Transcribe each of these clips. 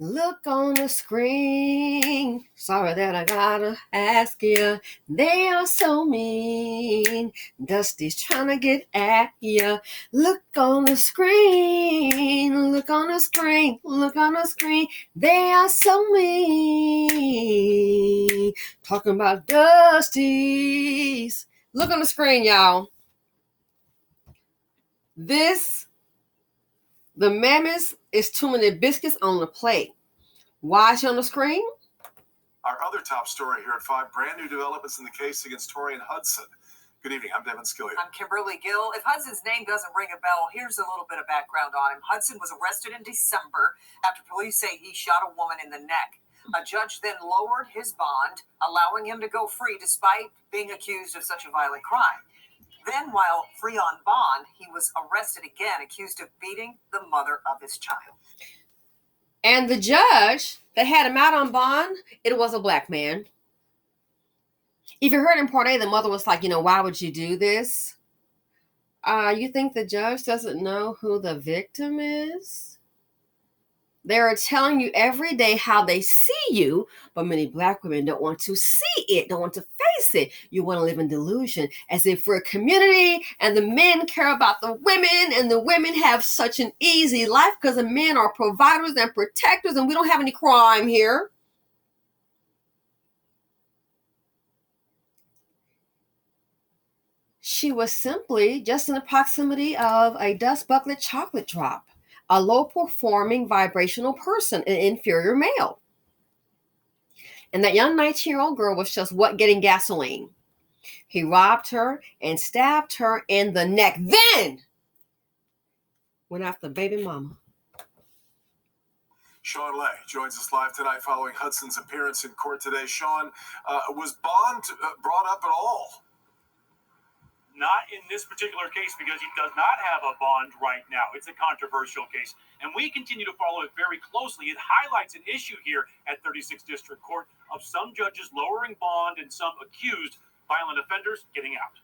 Look on the screen. Sorry that I gotta ask you. They are so mean. Dusty's trying to get at you. Look on the screen. Look on the screen. Look on the screen. They are so mean. Talking about Dusty's. Look on the screen, y'all. The Mammoth is too many biscuits on the plate. Why is she on the screen? Our other top story here at 5, brand new developments in the case against Torian Hudson. Good evening, I'm Devin Skillian. I'm Kimberly Gill. If Hudson's name doesn't ring a bell, here's a little bit of background on him. Hudson was arrested in December after police say he shot a woman in the neck. A judge then lowered his bond, allowing him to go free despite being accused of such a violent crime. Then, while free on bond, he was arrested again, accused of beating the mother of his child. And the judge that had him out on bond, it was a black man. If you heard in Part A, the mother was like, why would you do this? You think the judge doesn't know who the victim is? They are telling you every day how they see you, but many black women don't want to see it, don't want to face it. You want to live in delusion, as if we're a community and the men care about the women and the women have such an easy life because the men are providers and protectors and we don't have any crime here. She was simply just in the proximity of a dust bucket chocolate drop. A low-performing vibrational person, an inferior male. And that young 19-year-old girl was just getting gasoline. He robbed her and stabbed her in the neck. Then went after baby mama. Sean Lay joins us live tonight following Hudson's appearance in court today. Sean, was bond brought up at all? Not in this particular case because he does not have a bond right now. It's a controversial case, and we continue to follow it very closely. It highlights an issue here at 36th District Court of some judges lowering bond and some accused violent offenders getting out.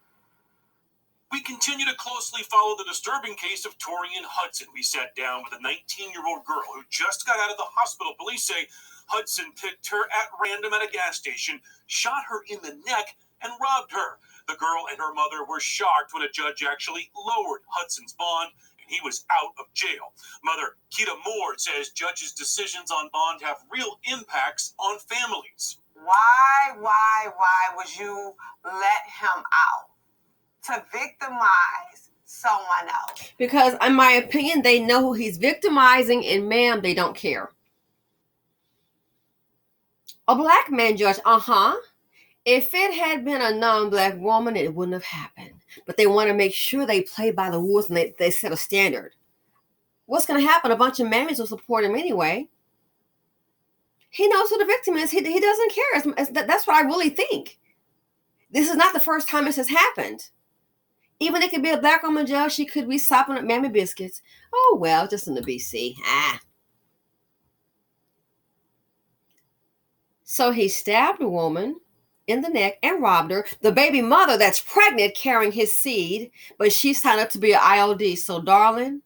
We continue to closely follow the disturbing case of Torian Hudson. We sat down with a 19-year-old girl who just got out of the hospital. Police say Hudson picked her at random at a gas station, shot her in the neck, and robbed her. The girl and her mother were shocked when a judge actually lowered Hudson's bond and he was out of jail. Mother Keita Moore says judges' decisions on bond have real impacts on families. Why would you let him out to victimize someone else? Because in my opinion, they know who he's victimizing, and ma'am, they don't care. A black man judge, If it had been a non-black woman, it wouldn't have happened. But they want to make sure they play by the rules and they set a standard. What's going to happen? A bunch of mammies will support him anyway. He knows who the victim is. He doesn't care. That's what I really think. This is not the first time this has happened. Even it could be a black woman judge. She could be sopping up mammy biscuits. Oh, well, just in the BC. So he stabbed a woman in the neck and robbed her. The baby mother that's pregnant carrying his seed, but she signed up to be an IOD. So, darling,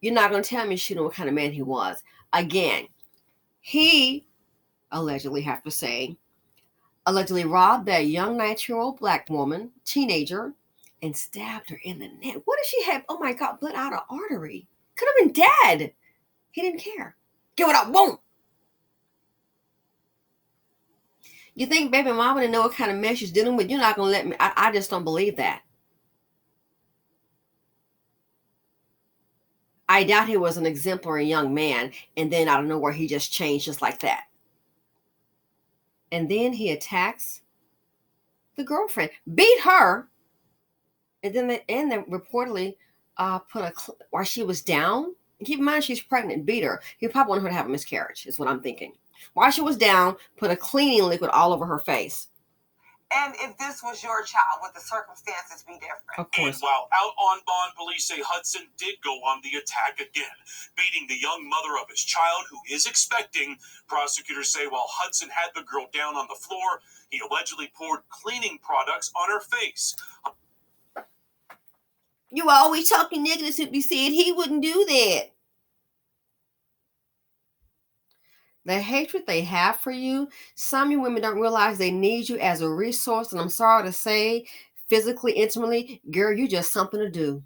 you're not going to tell me she knew what kind of man he was. Again, he allegedly robbed that young 19-year-old black woman, teenager, and stabbed her in the neck. What did she have? Oh my God, blood out of artery. Could have been dead. He didn't care. Get what I want. You think baby mama didn't know what kind of mess she's dealing with? You're not going to let me. I just don't believe that. I doubt he was an exemplary young man, and then out of nowhere he just changed just like that. And then he attacks the girlfriend, beat her, and then reportedly while she was down. Keep in mind she's pregnant, beat her. He probably wanted her to have a miscarriage, is what I'm thinking. While she was down, put a cleaning liquid all over her face. And if this was your child, would the circumstances be different? Of course. And while out on bond, police say Hudson did go on the attack again, beating the young mother of his child who is expecting. Prosecutors say while Hudson had the girl down on the floor, he allegedly poured cleaning products on her face. You were always talking negative since we said he wouldn't do that. the hatred they have for you, some of you women don't realize they need you as a resource. And I'm sorry to say, physically, intimately, girl, you just something to do.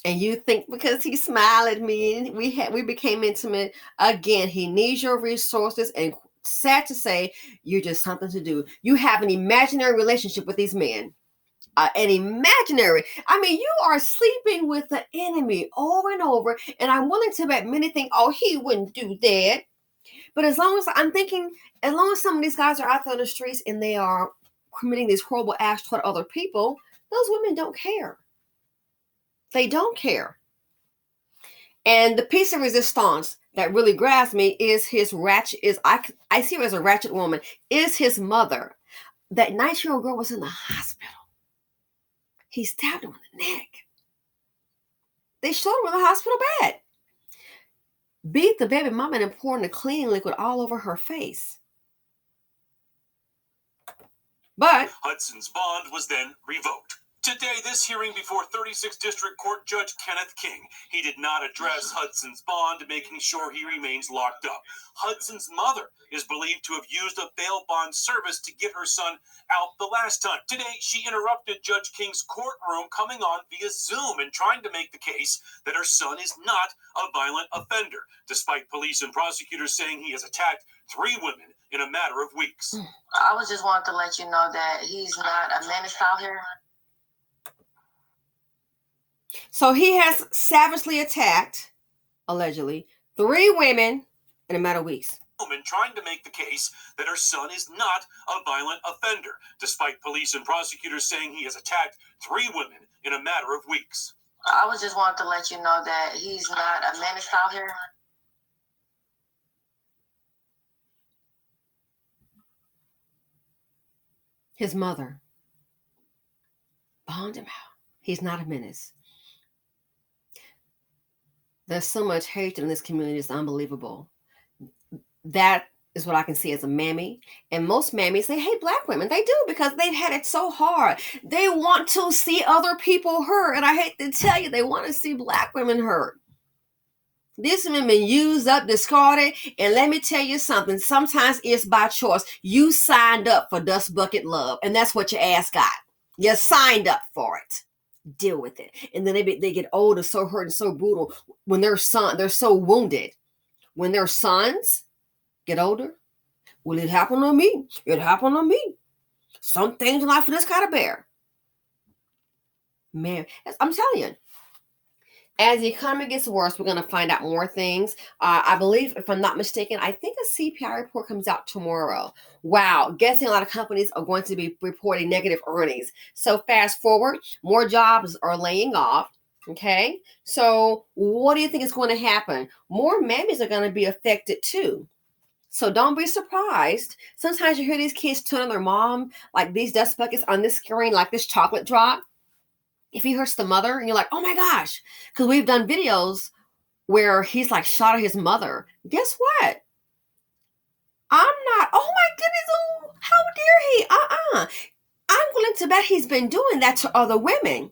And you think because he smiled at me and we became intimate, again, he needs your resources. And sad to say, you're just something to do. You have an imaginary relationship with these men. An imaginary. I mean, you are sleeping with the enemy over and over. And I'm willing to bet many think, oh, he wouldn't do that. But as long as I'm thinking, as long as some of these guys are out there on the streets and they are committing these horrible acts toward other people, those women don't care. They don't care. And the piece of resistance that really grabs me is his ratchet. I see her as a ratchet woman. Is his mother. That 19-year-old girl was in the hospital. He stabbed her in the neck. They showed her in the hospital bed. Beat the baby mama and poured the cleaning liquid all over her face. But Hudson's bond was then revoked. Today, this hearing before 36th District Court Judge Kenneth King. He did not address Hudson's bond, making sure he remains locked up. Hudson's mother is believed to have used a bail bond service to get her son out the last time. Today, she interrupted Judge King's courtroom, coming on via Zoom and trying to make the case that her son is not a violent offender, despite police and prosecutors saying he has attacked 3 women in a matter of weeks. I was just wanting to let you know that he's not a menace out here. So he has savagely attacked, allegedly, 3 women in a matter of weeks. Woman trying to make the case that her son is not a violent offender, despite police and prosecutors saying he has attacked 3 women in a matter of weeks. I was just wanting to let you know that he's not a menace out here. His mother. Bond him out. He's not a menace. There's so much hate in this community. It's unbelievable. That is what I can see as a mammy. And most mammies, they hate black women. They do, because they've had it so hard. They want to see other people hurt. And I hate to tell you, they want to see black women hurt. These women been used up, discarded. And let me tell you something. Sometimes it's by choice. You signed up for dust bucket love. And that's what your ass got. You signed up for it. Deal with it. And then they get older, so hurt and so brutal. When they're so wounded. When their sons get older, well, it happened to me. It happened to me. Some things in life just gotta bear. Man, I'm telling you, as the economy gets worse, we're going to find out more things. I believe, if I'm not mistaken, I think a CPI report comes out tomorrow. Wow, guessing a lot of companies are going to be reporting negative earnings. So fast forward, more jobs are laying off. Okay, so what do you think is going to happen? More mammies are going to be affected too. So don't be surprised. Sometimes you hear these kids telling their mom, like these dust buckets on this screen, like this chocolate drop. If he hurts the mother, and you're like, oh my gosh, because we've done videos where he's like shot at his mother. Guess what? I'm not, oh my goodness, oh, how dare he? I'm willing to bet he's been doing that to other women.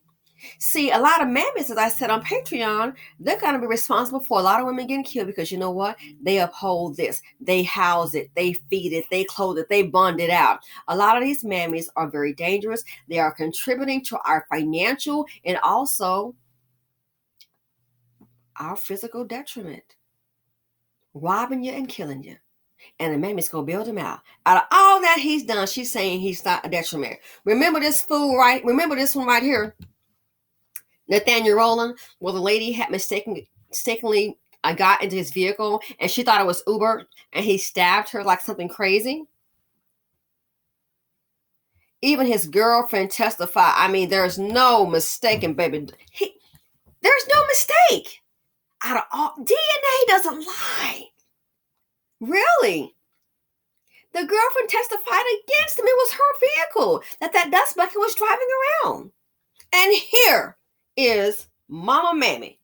See, a lot of mammies, as I said on Patreon, they're going to be responsible for a lot of women getting killed because you know what? They uphold this. They house it. They feed it. They clothe it. They bond it out. A lot of these mammies are very dangerous. They are contributing to our financial and also our physical detriment. Robbing you and killing you. And the mammy's going to build him out. Out of all that he's done, she's saying he's not a detriment. Remember this fool, right? Remember this one right here? Nathaniel Rowland, where the lady had mistakenly got into his vehicle and she thought it was Uber and he stabbed her like something crazy. Even his girlfriend testified. I mean, there's no mistaking, baby. There's no mistake. Out of all, DNA doesn't lie. Really? The girlfriend testified against him. It was her vehicle that dust bucket was driving around. And here is Mama Mammy.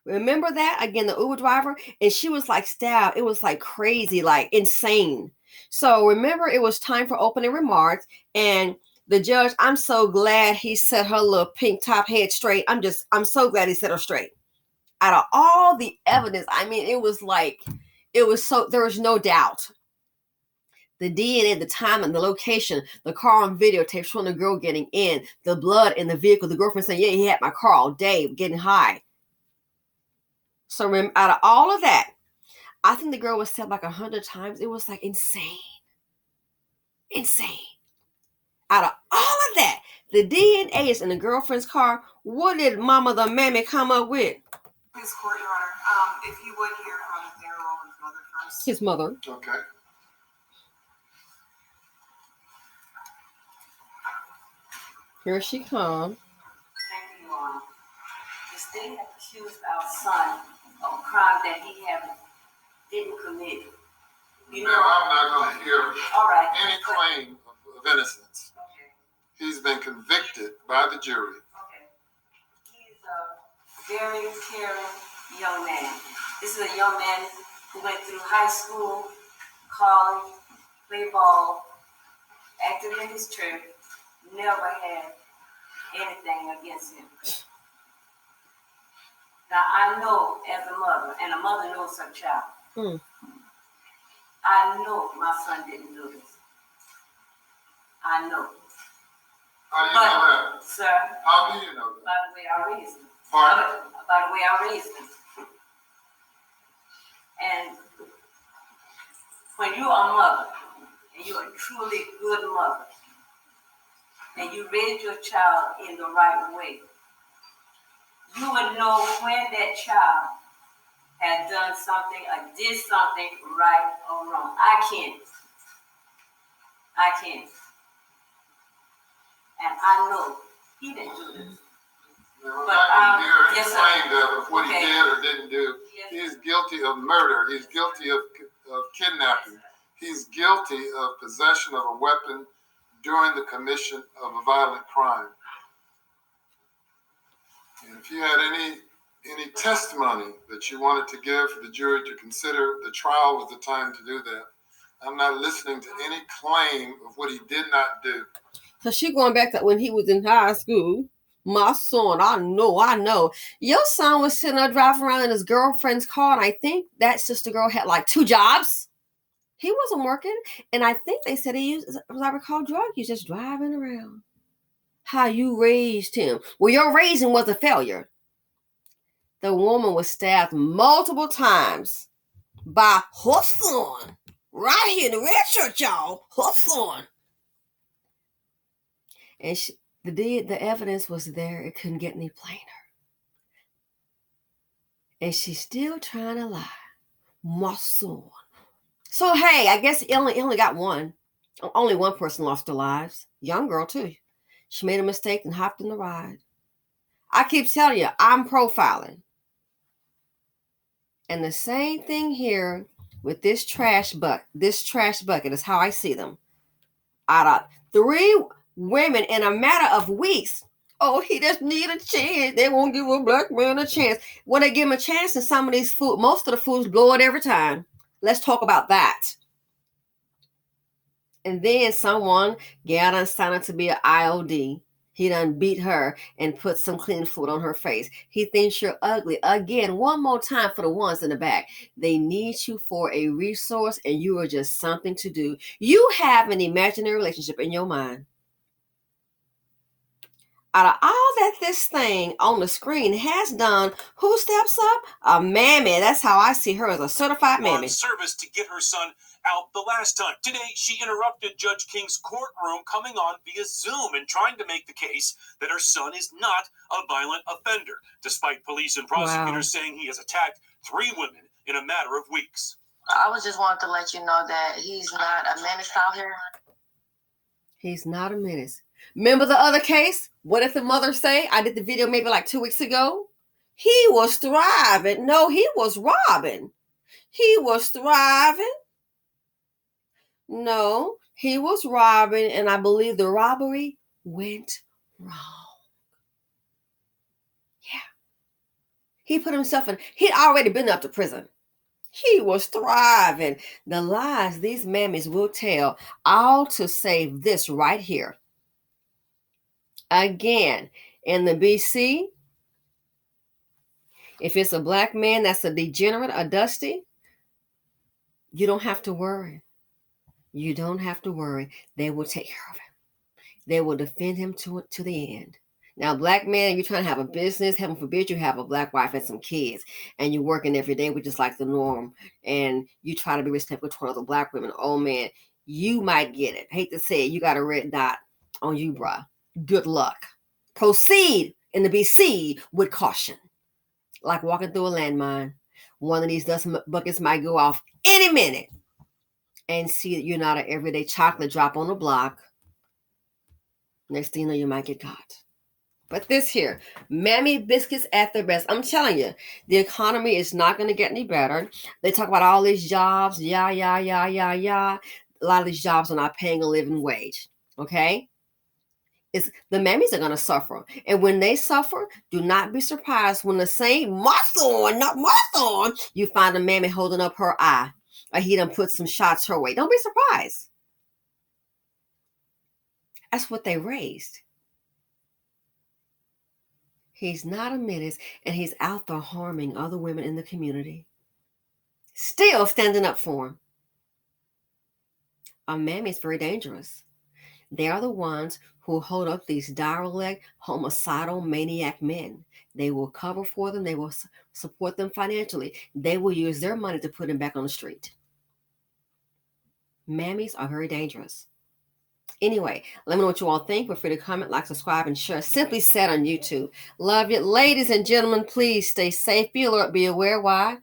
Remember that? Again, the Uber driver. And she was like stabbed. It was like crazy, like insane. So remember, it was time for opening remarks. And the judge, I'm so glad he set her little pink top head straight. I'm so glad he set her straight. Out of all the evidence, I mean, it was like It was so, there was no doubt. The DNA, the time, and the location, the car on videotape showing the girl getting in, the blood in the vehicle, the girlfriend saying, yeah, he had my car all day, getting high. So out of all of that, I think the girl was stabbed like 100 times. It was like insane. Insane. Out of all of that, the DNA is in the girlfriend's car. What did Mama the Mammy come up with? His court, Your Honor. If you would hear from Thero's mother first. His mother. Okay. Here she comes. Thank you, Your Honor. The state accused our son of a crime that he didn't commit. You know, I'm not going to hear all right, any claim of innocence. Okay. He's been convicted by the jury. Okay. He's a very caring young man. This is a young man who went through high school, college, played ball, active in his church, never had anything against him. Now, I know as a mother, and a mother knows her child, I know my son didn't do this. I know. How do you know that? Sir, How do you know that? by the way I raised him. Pardon? By the way I raised him. And when you're a mother, and you're a truly good mother, and you raise your child in the right way, you would know when that child had done something or did something right or wrong. I can't. And I know he didn't do this. We're But, not going to hear any yes, sir. claim of what Okay. he did or didn't do. Yes. He's guilty of murder. He's guilty of kidnapping. He's guilty of possession of a weapon during the commission of a violent crime. And if you had any testimony that you wanted to give for the jury to consider, the trial was the time to do that. I'm not listening to any claim of what he did not do. So she going back to when he was in high school. My son, I know. Your son was sitting there driving around in his girlfriend's car, and I think that sister girl had like 2 jobs. He wasn't working, and I think they said he used, as I recall, drug use, just driving around. How you raised him. Well, your raising was a failure. The woman was stabbed multiple times by her son. Right here in the red shirt, y'all. Her son. And the evidence was there. It couldn't get any plainer. And she's still trying to lie. My son. So, hey, I guess it only got one. Only one person lost their lives. Young girl, too. She made a mistake and hopped in the ride. I keep telling you, I'm profiling. And the same thing here with this trash bucket. This trash bucket is how I see them. Out of 3 women in a matter of weeks. Oh, he just need a chance. They won't give a black man a chance. When they give him a chance, and some of these food, most of the foods blow it every time. Let's talk about that. And then someone got on signing to be an IOD. He done beat her and put some clean food on her face. He thinks you're ugly. Again, one more time for the ones in the back. They need you for a resource, and you are just something to do. You have an imaginary relationship in your mind. Out of all that this thing on the screen has done, who steps up? A mammy. That's how I see her, as a certified mammy. On service to get her son out the last time. Today, she interrupted Judge King's courtroom, coming on via Zoom and trying to make the case that her son is not a violent offender, despite police and prosecutors saying he has attacked 3 women in a matter of weeks. I was just wanting to let you know that he's not a menace out here. He's not a menace. Remember the other case? What did the mother say? I did the video maybe like 2 weeks ago. He was thriving. No, he was robbing. He was thriving. No, he was robbing, and I believe the robbery went wrong. Yeah. He put himself in, he'd already been up to prison. He was thriving. The lies these mammies will tell, all to save this right here. Again, in the BC, if it's a black man that's a degenerate, a dusty, You don't have to worry. You don't have to worry. They will take care of him. They will defend him to the end. Now, black man, you're trying to have a business. Heaven forbid you have a black wife and some kids, and you're working every day, which is like the norm. And you try to be respectful toward other black women. Oh man, you might get it. I hate to say it, you got a red dot on you, bruh. Good luck. Proceed in the BC with caution, like walking through a landmine. One of these dust buckets might go off any minute, and see that you're not an everyday chocolate drop on the block. Next thing you know, you might get caught. But this here, Mammy biscuits at their best. I'm telling you, the economy is not going to get any better. They talk about all these jobs. Yeah. A lot of these jobs are not paying a living wage. Okay? The mammies are going to suffer. And when they suffer, do not be surprised when the same Marthon, you find a mammy holding up her eye. Or he done put some shots her way. Don't be surprised. That's what they raised. He's not a menace, and he's out there harming other women in the community. Still standing up for him. A mammy is very dangerous. They are the ones who hold up these derelict, homicidal, maniac men. They will cover for them. They will support them financially. They will use their money to put them back on the street. Mammies are very dangerous. Anyway, let me know what you all think. Feel free to comment, like, subscribe, and share. Simply Said on YouTube. Love you. Ladies and gentlemen, please stay safe. Be alert. Be aware. Why?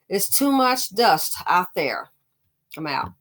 There's too much dust out there. I'm out.